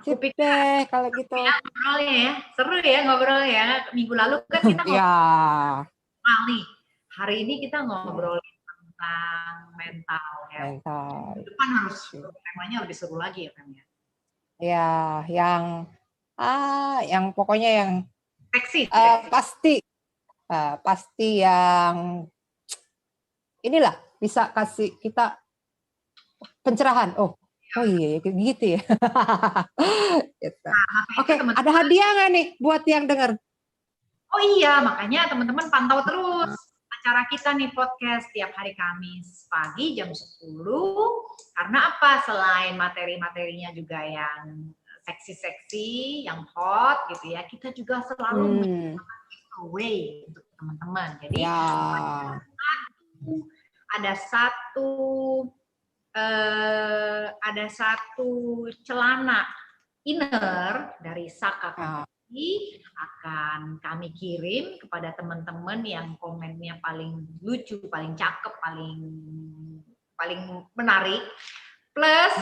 Aku Sip pikir deh kalau gitu. ya, ngobrolnya ya, seru ya ngobrol ya. Minggu lalu kan kita ngobrol Ya. nih. Hari ini kita ngobrolin tentang mental ya. Mental. Depan harus temanya lebih seru lagi ya, Fem ya. Ya, yang pokoknya yang Seksi. pasti yang inilah bisa kasih kita pencerahan. Oh iya gitu ya. Gitu. Oke, ada hadiah nggak nih buat yang dengar? Oh iya, makanya teman-teman pantau terus acara kita nih podcast tiap hari Kamis pagi jam 10. Karena apa? Selain materi-materinya juga yang seksi-seksi, yang hot gitu ya, kita juga selalu giveaway untuk teman-teman. Jadi ada satu celana inner dari Saka akan kami kirim kepada teman-teman yang komennya paling lucu, paling cakep, paling menarik. Plus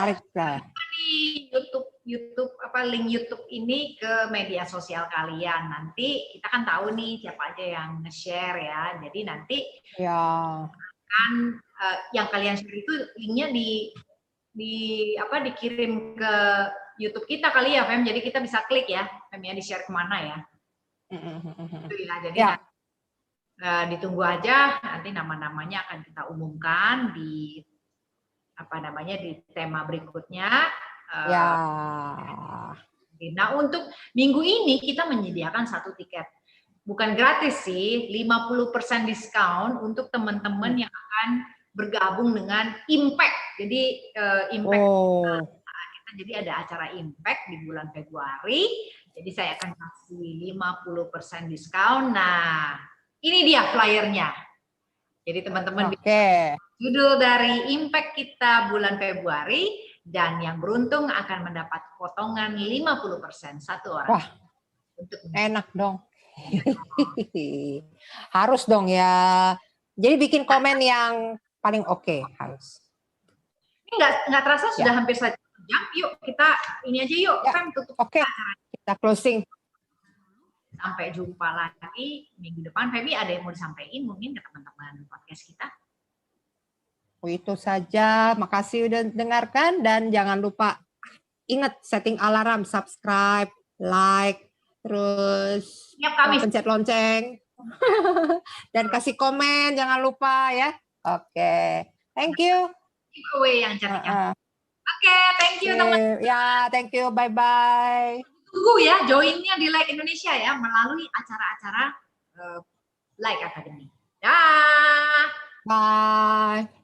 di YouTube link YouTube ini ke media sosial kalian. Nanti kita kan tahu nih siapa aja yang nge-share ya. Jadi nanti kan yang kalian share itu linknya dikirim ke YouTube kita kali ya, Fem. Jadi kita bisa klik ya, Fem ya, di-share kemana ya. Jadi ditunggu aja, nanti nama-namanya akan kita umumkan di di tema berikutnya. Nah, untuk minggu ini kita menyediakan 1 tiket. Bukan gratis sih, 50% diskon untuk teman-teman yang akan bergabung dengan Impact. Jadi Impact jadi ada acara Impact di bulan Februari. Jadi saya akan kasih 50% diskon. Nah, ini dia flyernya. Jadi teman-teman judul dari Impact kita bulan Februari dan yang beruntung akan mendapat potongan 50% 1 orang. Wah, enak dong. Harus dong ya. Jadi bikin komen yang paling oke harus. Ini nggak terasa sudah hampir 1 jam. Yuk kita ini aja yuk. Fem tutup. Oke, kita closing. Sampai jumpa lagi minggu depan. Femi ada yang mau disampaikan mungkin ke teman-teman podcast kita? Itu saja. Makasih udah dengarkan dan jangan lupa ingat setting alarm, subscribe, like, terus pencet lonceng dan kasih komen jangan lupa ya. Oke. Thank you. Giveaway yang cantik. Oke, thank you teman-teman. Ya, thank you. Bye-bye. Tunggu ya, joinnya di Like Indonesia ya, melalui acara-acara Like Academy. Dah. Bye.